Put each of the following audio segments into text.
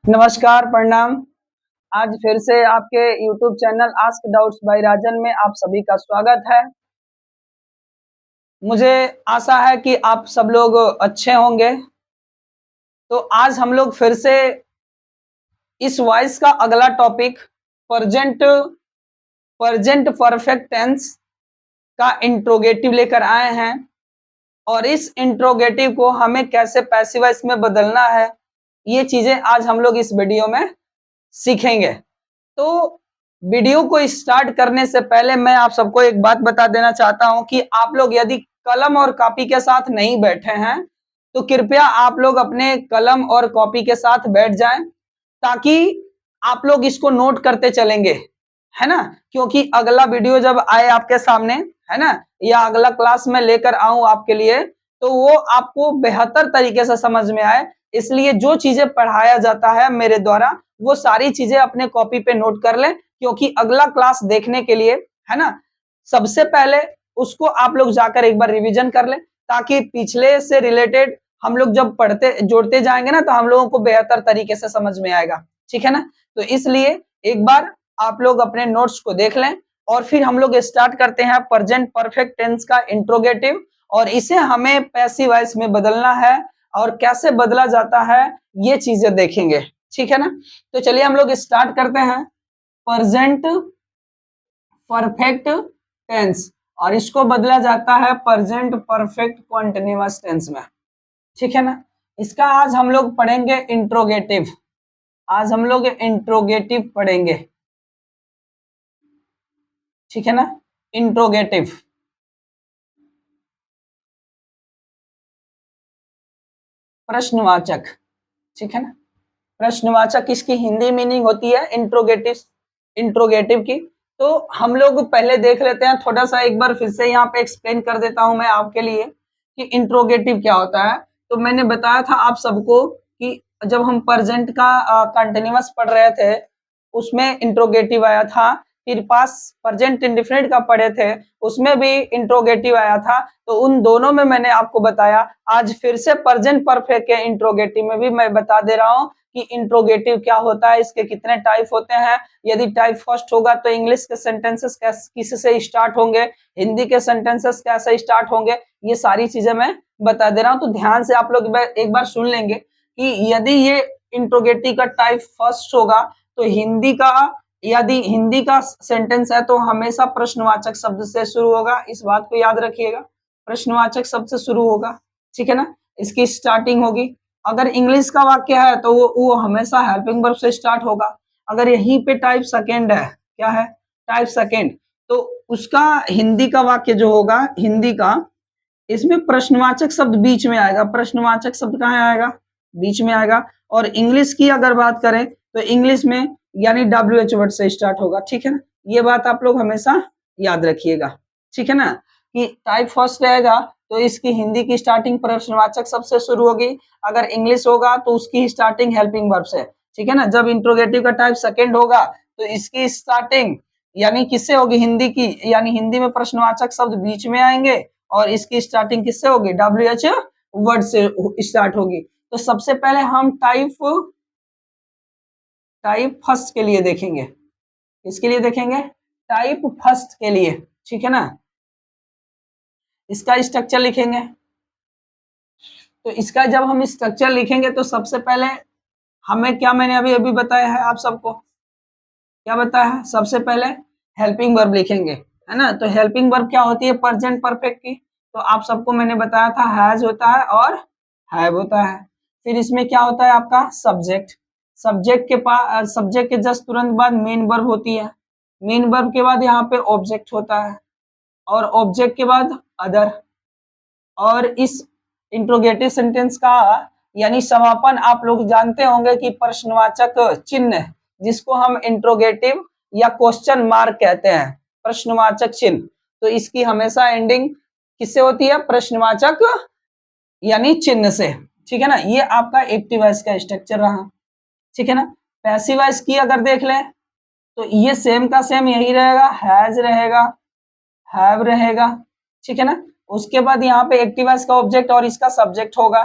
नमस्कार, प्रणाम। आज फिर से आपके YouTube channel ask doubts by Rajan में आप सभी का स्वागत है। मुझे आशा है कि आप सब लोग अच्छे होंगे। तो आज हम लोग फिर से इस वॉइस का अगला topic present present perfect tense का इंट्रोगेटिव लेकर आए हैं और इस इंट्रोगेटिव को हमें कैसे पैसिव वॉइस में बदलना है, ये चीजें आज हम लोग इस वीडियो में सीखेंगे। तो वीडियो को स्टार्ट करने से पहले मैं आप सबको एक बात बता देना चाहता हूं कि आप लोग यदि कलम और कॉपी के साथ नहीं बैठे हैं तो कृपया आप लोग अपने कलम और कॉपी के साथ बैठ जाएं ताकि आप लोग इसको नोट करते चलेंगे, है ना। क्योंकि अगला वीडियो जब आए आपके सामने, है ना, या अगला क्लास में लेकर आऊं आपके लिए, तो वो आपको बेहतर तरीके से समझ में आए। इसलिए जो चीजें पढ़ाया जाता है मेरे द्वारा वो सारी चीजें अपने कॉपी पे नोट कर लें, क्योंकि अगला क्लास देखने के लिए, है ना, सबसे पहले उसको आप लोग जाकर एक बार रिवीजन कर लें ताकि पिछले से रिलेटेड हम लोग जब पढ़ते जोड़ते जाएंगे ना तो हम लोगों को बेहतर तरीके से समझ में आएगा, ठीक है ना। तो इसलिए एक बार आप लोग अपने नोट्स को देख लें और फिर हम लोग स्टार्ट करते हैं प्रेजेंट परफेक्ट टेंस का इंट्रोगेटिव, और इसे हमें पैसिव वॉइस में बदलना है और कैसे बदला जाता है ये चीजें देखेंगे, ठीक है ना। तो चलिए हम लोग स्टार्ट करते हैं प्रेजेंट परफेक्ट टेंस और इसको बदला जाता है प्रेजेंट परफेक्ट कंटीन्यूअस टेंस में, ठीक है ना। इसका आज हम लोग पढ़ेंगे इंट्रोगेटिव। आज हम लोग इंट्रोगेटिव पढ़ेंगे, ठीक है ना। इंट्रोगेटिव प्रश्नवाचक, ठीक है ना। प्रश्नवाचक इसकी हिंदी मीनिंग होती है इंट्रोगेटिव, इंट्रोगेटिव की। तो हम लोग पहले देख लेते हैं, थोड़ा सा एक बार फिर से यहाँ पे एक्सप्लेन कर देता हूं मैं आपके लिए कि इंट्रोगेटिव क्या होता है। तो मैंने बताया था आप सबको कि जब हम प्रेजेंट का कंटिन्यूअस पढ़ रहे थे उसमें इंट्रोगेटिव आया था, फिर पास प्रेजेंट इंडेफिनिट का पढ़े थे उसमें भी इंट्रोगेटिव आया था। तो उन दोनों में मैंने आपको बताया। आज फिर से प्रेजेंट परफेक्ट के इंट्रोगेटिव में भी मैं बता दे रहा हूँ कि इंट्रोगेटिव क्या होता है, इसके कितने टाइप होते हैं। यदि टाइप फर्स्ट होगा तो इंग्लिश के सेंटेंसेस किससे स्टार्ट होंगे, हिंदी के सेंटेंसेस कैसे स्टार्ट होंगे, ये सारी चीजें मैं बता दे रहा हूँ। तो ध्यान से आप लोग एक बार सुन लेंगे कि यदि ये इंट्रोगेटिव का टाइप फर्स्ट होगा तो हिंदी का, यदि हिंदी का सेंटेंस है तो हमेशा प्रश्नवाचक शब्द से शुरू होगा। इस बात को याद रखिएगा, प्रश्नवाचक शब्द से शुरू होगा, ठीक है ना। इसकी स्टार्टिंग होगी। अगर इंग्लिश का वाक्य है तो वो हमेशा हेल्पिंग वर्ब से स्टार्ट होगा। अगर यहीं पे टाइप सेकेंड है, क्या है, टाइप सेकेंड, तो उसका हिंदी का वाक्य जो होगा, हिंदी का, इसमें प्रश्नवाचक शब्द बीच में आएगा। प्रश्नवाचक शब्द कहाँ आएगा, बीच में आएगा। और इंग्लिश की अगर बात करें तो इंग्लिश में यानी WH वर्ड से स्टार्ट होगा, ठीक है ना। ये बात आप लोग हमेशा याद रखिएगा, ठीक है ना, कि टाइप फर्स्ट रहेगा तो इसकी हिंदी की स्टार्टिंग प्रश्नवाचक शब्द से शुरू होगी। अगर इंग्लिश होगा तो उसकी स्टार्टिंग हेल्पिंग वर्ब से, ठीक है ना। जब इंट्रोगेटिव का टाइप सेकेंड होगा तो इसकी स्टार्टिंग यानी किससे होगी, हिंदी की, यानी हिंदी में प्रश्नवाचक शब्द बीच में आएंगे और इसकी स्टार्टिंग किससे होगी, WH वर्ड से स्टार्ट होगी। तो सबसे पहले हम टाइप फर्स्ट के लिए देखेंगे। इसके लिए देखेंगे टाइप फर्स्ट के लिए, ठीक है ना। इसका स्ट्रक्चर लिखेंगे। तो इसका जब हम स्ट्रक्चर लिखेंगे तो सबसे पहले हमें क्या, मैंने अभी अभी बताया है आप सबको, क्या बताया है, सबसे पहले हेल्पिंग वर्ब लिखेंगे, है ना। तो हेल्पिंग वर्ब क्या होती है प्रेजेंट परफेक्ट की, तो आप सबको मैंने बताया था हैज होता है और हैव होता है। फिर इसमें क्या होता है आपका सब्जेक्ट, सब्जेक्ट के पास, सब्जेक्ट के जस्ट तुरंत बाद मेन वर्ब होती है, मेन वर्ब के बाद यहाँ पे ऑब्जेक्ट होता है और ऑब्जेक्ट के बाद अदर। और इस इंट्रोगेटिव सेंटेंस का यानी समापन आप लोग जानते होंगे कि प्रश्नवाचक चिन्ह, जिसको हम इंट्रोगेटिव या क्वेश्चन मार्क कहते हैं, प्रश्नवाचक चिन्ह, तो इसकी हमेशा एंडिंग किससे होती है, प्रश्नवाचक यानी चिन्ह से, ठीक है ना। ये आपका एक्टिव वॉइस का स्ट्रक्चर रहा, ठीक है ना। पैसिव वॉइस की अगर देख लें तो ये सेम का सेम यही रहेगा, हैज रहेगा, हैव रहेगा, ठीक है ना। उसके बाद यहाँ पे एक्टिव वॉइस का ऑब्जेक्ट और इसका सब्जेक्ट होगा,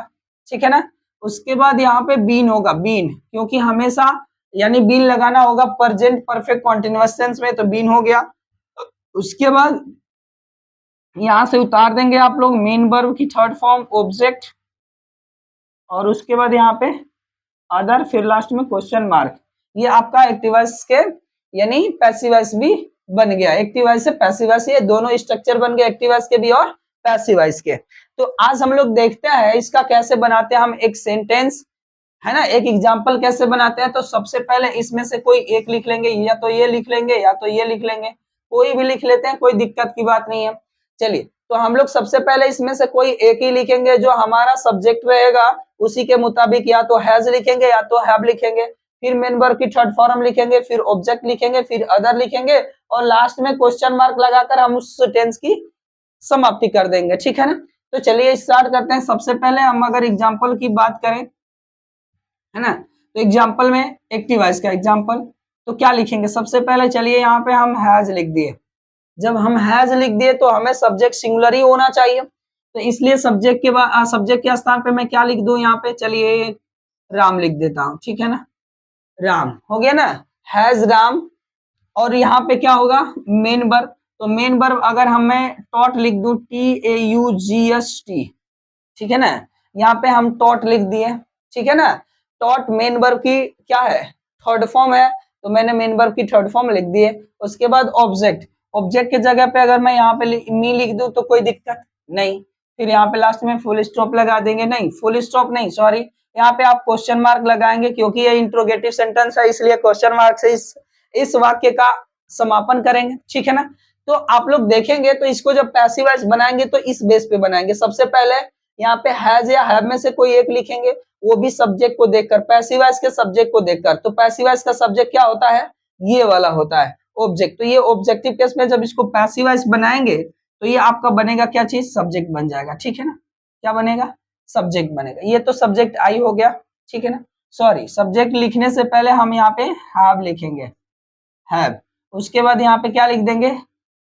ठीक है ना। उसके बाद यहाँ पे बीन होगा, बीन, क्योंकि हमेशा यानी बीन लगाना होगा प्रेजेंट परफेक्ट कॉन्टिन्यूअस टेंस में, तो बीन हो गया। उसके बाद यहाँ से उतार देंगे आप लोग मेन वर्ब की थर्ड फॉर्म ऑब्जेक्ट, और उसके बाद यहाँ पे अदर, फिर लास्ट में क्वेश्चन मार्क। ये आपका एक्टिव वॉइस के यानी पैसिव वॉइस भी बन गया, एक्टिव वॉइस से पैसिव वॉइस, ये दोनों स्ट्रक्चर बन गए एक्टिव वॉइस के भी और पैसिव वॉइस के। तो आज हम लोग देखते हैं इसका कैसे बनाते हैं हम एक सेंटेंस, है ना, एक एग्जाम्पल कैसे बनाते हैं। तो सबसे पहले इसमें से कोई एक लिख लेंगे, या तो ये लिख लेंगे या तो ये लिख लेंगे, कोई भी लिख लेते हैं, कोई दिक्कत की बात नहीं है। चलिए, तो हम लोग सबसे पहले इसमें से कोई एक ही लिखेंगे जो हमारा सब्जेक्ट रहेगा, उसी के मुताबिक या तो हैज लिखेंगे या तो हैव लिखेंगे, फिर मेन वर्ब की थर्ड फॉर्म लिखेंगे, फिर ऑब्जेक्ट लिखेंगे, फिर अदर लिखेंगे, और लास्ट में क्वेश्चन मार्क लगाकर हम उस टेंस की समाप्ति कर देंगे, ठीक है ना। तो चलिए स्टार्ट करते हैं। सबसे पहले हम अगर एग्जाम्पल की बात करें, है ना, तो एग्जाम्पल में एक्टिव वॉइस का एग्जाम्पल, तो क्या लिखेंगे सबसे पहले, चलिए यहाँ पे हम हैज लिख दिए। जब हम हैज लिख दिए तो हमें सब्जेक्ट सिंगुलर ही होना चाहिए, तो इसलिए सब्जेक्ट के बाद सब्जेक्ट के स्थान पे मैं क्या लिख दूं, यहाँ पे चलिए राम लिख देता हूँ, ठीक है ना, राम हो गया ना, हैज राम। और यहाँ पे क्या होगा, मेन वर्ब, तो मेन वर्ब अगर हम मैं टॉट लिख दूं, TAUGST, ठीक है ना, यहाँ पे हम टॉट लिख दिए, ठीक है ना। टॉट मेन वर्ब की क्या है, थर्ड फॉर्म है, तो मैंने मेन वर्ब की थर्ड फॉर्म लिख दिए। उसके बाद ऑब्जेक्ट, ऑब्जेक्ट के जगह पे अगर मैं यहाँ पे मी लिख दूं तो कोई दिक्कत नहीं, फिर यहाँ पे लास्ट में फुल स्टॉप लगा देंगे, नहीं फुल स्टॉप नहीं, सॉरी, यहाँ पे आप क्वेश्चन मार्क लगाएंगे, क्योंकि ये इंट्रोगेटिव सेंटेंस है, इसलिए क्वेश्चन मार्क से इस वाक्य का समापन करेंगे, ठीक है ना। तो आप लोग देखेंगे तो इसको जब पैसिव वॉइस बनाएंगे तो इस बेस पे बनाएंगे। सबसे पहले यहाँ पे हैज या हैव में से कोई एक लिखेंगे, वो भी सब्जेक्ट को देखकर, पैसिव वॉइस के सब्जेक्ट को देखकर। तो पैसिव वॉइस का सब्जेक्ट क्या होता है, ये वाला होता है ऑब्जेक्ट। तो ये ऑब्जेक्टिव केस में जब इसको पैसिव वॉइस बनाएंगे तो ये आपका बनेगा क्या चीज, सब्जेक्ट बन जाएगा, ठीक है ना। क्या बनेगा, सब्जेक्ट बनेगा। ये तो सब्जेक्ट आई हो गया, ठीक है ना। सॉरी, सब्जेक्ट लिखने से पहले हम यहाँ पे हैव लिखेंगे, हैव। उसके बाद यहाँ पे क्या लिख देंगे,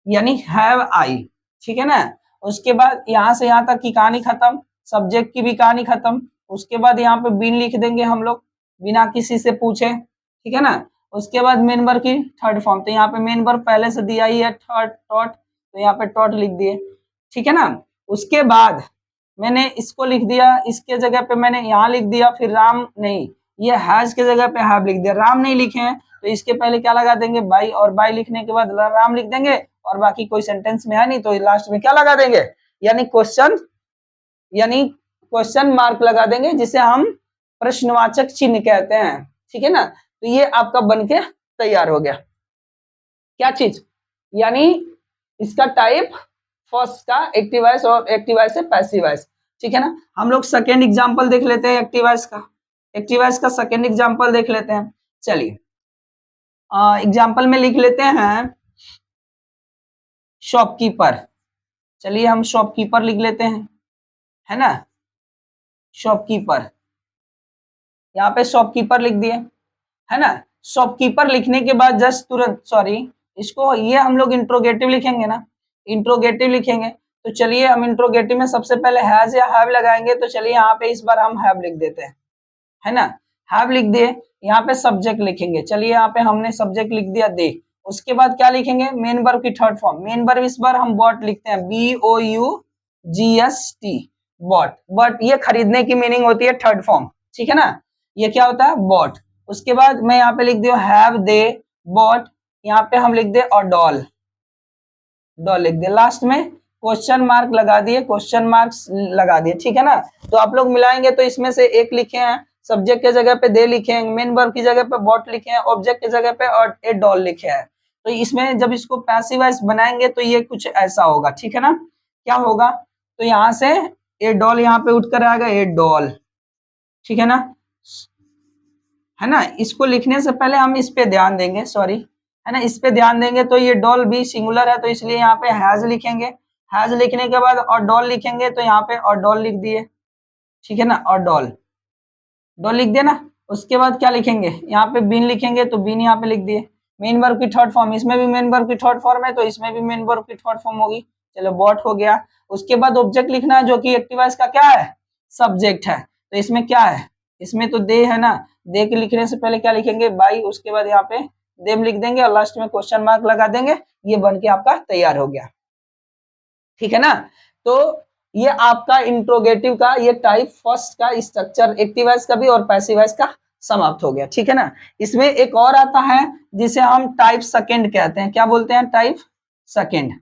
यानी हैव आई, ठीक है ना। उसके बाद यहाँ से यहाँ तक की कहानी खत्म, सब्जेक्ट की भी कहानी खत्म। उसके बाद यहाँ पे बीन लिख देंगे हम लोग बिना किसी से पूछे, ठीक है ना। उसके बाद मेन वर्ब की थर्ड फॉर्म, तो यहाँ पे मेन वर्ब पहले से दिया ही है, थर्ड टॉट, तो यहाँ पे टॉट लिख दिए, ठीक है ना। उसके बाद मैंने इसको लिख दिया, इसके जगह पे मैंने यहाँ लिख दिया, फिर राम नहीं, ये हैज के जगह पे हैव लिख दिया। राम नहीं लिखे हैं तो इसके पहले क्या लगा देंगे, बाई, और बाई लिखने के बाद राम लिख देंगे, और बाकी कोई सेंटेंस में है नहीं तो लास्ट में क्या लगा देंगे, यानी क्वेश्चन मार्क लगा देंगे, जिसे हम प्रश्नवाचक चिन्ह कहते हैं, ठीक है ना। तो ये आपका बनके तैयार हो गया क्या चीज, यानी इसका टाइप फर्स्ट का एक्टिव वॉइस और एक्टिव वॉइस से पैसिव वॉइस, ठीक है ना। हम लोग सेकेंड एग्जांपल देख लेते हैं एक्टिव वॉइस का, एक्टिव वॉइस का सेकेंड एग्जांपल देख लेते हैं। चलिए एग्जांपल में लिख लेते हैं शॉपकीपर, चलिए हम शॉपकीपर लिख लेते हैं, है ना, शॉपकीपर, यहाँ पे शॉपकीपर लिख दिए, है ना। शॉपकीपर लिखने के बाद जस्ट तुरंत, सॉरी, इसको ये हम लोग इंट्रोगेटिव लिखेंगे ना, इंट्रोगेटिव लिखेंगे। तो चलिए हम इंट्रोगेटिव में सबसे पहले हैज या हैव लगाएंगे, तो चलिए यहाँ पे इस बार हम हैव लिख देते हैं, है ना, हैव लिख दिए। यहाँ पे सब्जेक्ट लिखेंगे, चलिए यहाँ पे हमने सब्जेक्ट लिख दिया दे। उसके बाद क्या लिखेंगे, मेन वर्ब की थर्ड फॉर्म, मेन वर्ब इस बार हम बॉट लिखते हैं, BOUGST, बॉट। बट ये खरीदने की मीनिंग होती है थर्ड फॉर्म, ठीक है ना, ये क्या होता है, बॉट। उसके बाद मैं यहाँ पे लिख दिया हैव दे बॉट, यहाँ पे हम लिख दे और डॉल, डॉल लिख दिया। लास्ट में क्वेश्चन मार्क लगा दिए, क्वेश्चन मार्क्स लगा दिए, ठीक है ना। तो आप लोग मिलाएंगे तो इसमें से एक लिखे हैं, सब्जेक्ट के जगह पे दे लिखे हैं, मेन वर्ब की जगह पे बॉट लिखे हैं, ऑब्जेक्ट की जगह पे और ए डॉल लिखे हैं। तो इसमें जब इसको पैसिव वॉइस बनाएंगे तो ये कुछ ऐसा होगा, ठीक है ना। क्या होगा, तो यहाँ से ए डॉल यहाँ पे उठकर आएगा, ए डॉल, ठीक है ना, है ना। इसको लिखने से पहले हम इस पे ध्यान देंगे, सॉरी, है ना, इस पे ध्यान देंगे। तो ये डॉल भी सिंगुलर है, तो इसलिए यहाँ पे हैज लिखेंगे, हैज लिखने के बाद और डॉल लिखेंगे, तो यहाँ पे और डॉल लिख दिए, ठीक है ना, और डॉल, डॉल लिख दिया ना। उसके बाद क्या लिखेंगे, यहाँ पे बीन लिखेंगे, तो बीन यहाँ पे लिख दिए। मेन वर्ब की थर्ड फॉर्म, इसमें भी मेन वर्ब की थर्ड फॉर्म है, तो इसमें भी मेन वर्ब की थर्ड फॉर्म होगी, चलो बॉट हो गया। उसके बाद ऑब्जेक्ट लिखना है, जो कि एक्टिव वॉइस का क्या है, सब्जेक्ट है, तो इसमें क्या है, इसमें तो दे है ना, दे के लिखने से पहले क्या लिखेंगे, बाई, उसके बाद यहाँ पे देम लिख देंगे और लास्ट में क्वेश्चन मार्क लगा देंगे, ये बन के आपका तैयार हो गया। ठीक है ना। तो ये आपका इंट्रोगेटिव का ये टाइप फर्स्ट का स्ट्रक्चर एक्टिव वॉइस का भी और पैसिव वॉइस का समाप्त हो गया। ठीक है ना। इसमें एक और आता है जिसे हम टाइप सेकंड कहते हैं। क्या बोलते हैं, टाइप सेकंड।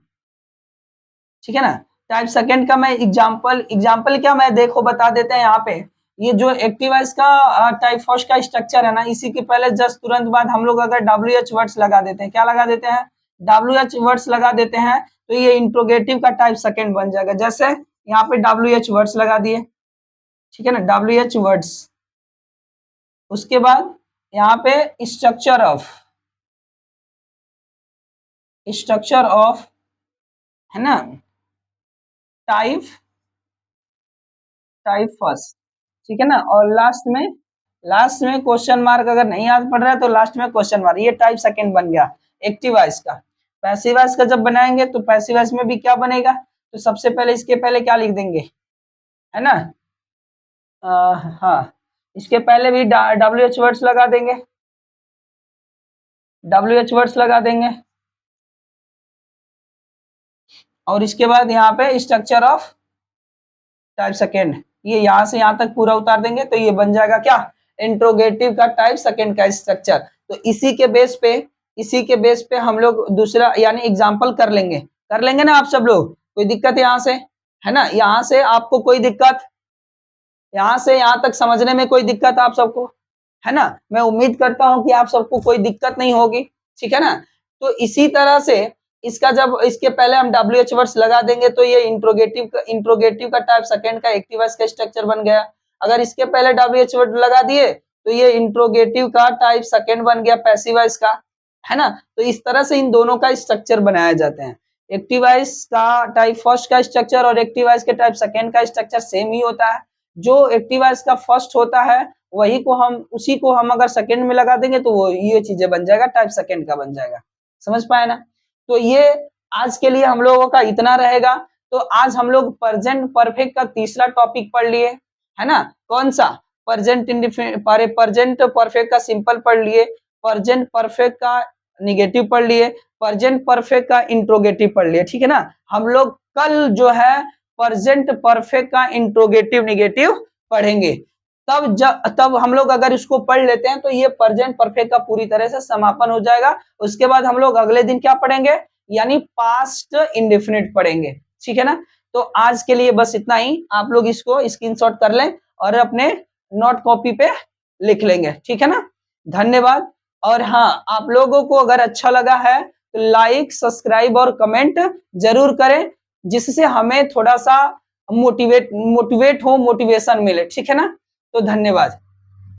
ठीक है ना। टाइप सेकंड का मैं एग्जांपल क्या मैं देखो बता देते हैं यहाँ पे। ये जो एक्टिव वॉइस का टाइप फर्स्ट का स्ट्रक्चर है ना, इसी के पहले जस्ट तुरंत बाद हम लोग अगर WH वर्ड्स लगा देते हैं, क्या लगा देते हैं, WH वर्ड्स लगा देते हैं, तो ये इंट्रोगेटिव का टाइप सेकंड बन जाएगा। जैसे यहाँ पे WH वर्ड्स लगा दिए, ठीक है ना, WH वर्ड्स। उसके बाद यहाँ पे स्ट्रक्चर ऑफ है ना, टाइप फर्स्ट। ठीक है ना। और लास्ट में क्वेश्चन मार्क अगर नहीं याद पड़ रहा है तो लास्ट में क्वेश्चन मार्क, ये टाइप सेकंड बन गया एक्टिव वॉइस का। पैसिव वॉइस का जब बनाएंगे तो पैसिव वॉइस में भी क्या बनेगा, तो सबसे पहले इसके पहले क्या लिख देंगे, है ना, हाँ, इसके पहले भी WH वर्ड्स लगा देंगे, WH वर्ड्स लगा देंगे। और इसके बाद यहाँ पे स्ट्रक्चर ऑफ टाइप सेकंड, ये यहाँ से यहाँ तक पूरा उतार देंगे, तो ये बन जाएगा क्या, इंट्रोगेटिव का टाइप सेकंड का स्ट्रक्चर। तो इसी के बेस पे हम लोग दूसरा यानी एग्जांपल कर लेंगे ना आप सब लोग। कोई दिक्कत है यहाँ से, है ना, यहाँ से आपको कोई दिक्कत, यहाँ से यहाँ तक समझने में कोई दिक्कत आप सबको, है ना। मैं उम्मीद करता हूँ कि आप सबको कोई दिक्कत नहीं होगी। ठीक है ना। तो इसी तरह से इसका जब इसके पहले हम WH वर्ड्स लगा देंगे तो ये इंट्रोगेटिव का टाइप सेकंड का एक्टिव वॉइस का स्ट्रक्चर बन गया। अगर इसके पहले WH वर्ड लगा दिए तो ये इंट्रोगेटिव का टाइप सेकंड बन गया पैसिव वॉइस का, है ना। तो इस तरह से इन दोनों का स्ट्रक्चर बनाया जाते हैं। एक्टिव वॉइस का टाइप फर्स्ट का स्ट्रक्चर और एक्टिव वॉइस के टाइप सेकंड का स्ट्रक्चर सेम ही होता है। जो एक्टिव वॉइस का फर्स्ट होता है उसी को हम अगर सेकंड में लगा देंगे तो वो ये चीजें बन जाएगा, टाइप सेकंड का बन जाएगा। समझ पाए ना। तो ये आज के लिए हम लोगों का इतना रहेगा। तो आज हम लोग प्रेजेंट परफेक्ट का तीसरा टॉपिक पढ़ लिए, है ना। कौन सा, प्रेजेंट परफेक्ट का सिंपल पढ़ लिए, प्रेजेंट परफेक्ट का निगेटिव पढ़ लिए, प्रेजेंट परफेक्ट का इंट्रोगेटिव पढ़ लिए। ठीक है ना। हम लोग कल जो है प्रेजेंट परफेक्ट का इंट्रोगेटिव निगेटिव पढ़ेंगे। तब हम लोग अगर इसको पढ़ लेते हैं तो ये प्रेजेंट परफेक्ट का पूरी तरह से समापन हो जाएगा। उसके बाद हम लोग अगले दिन क्या पढ़ेंगे, यानी पास्ट इंडेफिनिट पढ़ेंगे। ठीक है ना। तो आज के लिए बस इतना ही। आप लोग इसको स्क्रीनशॉट कर लें और अपने नोट कॉपी पे लिख लेंगे। ठीक है ना। धन्यवाद। और हाँ, आप लोगों को अगर अच्छा लगा है तो लाइक, सब्सक्राइब और कमेंट जरूर करें, जिससे हमें थोड़ा सा मोटिवेशन मिले। ठीक है ना। तो धन्यवाद।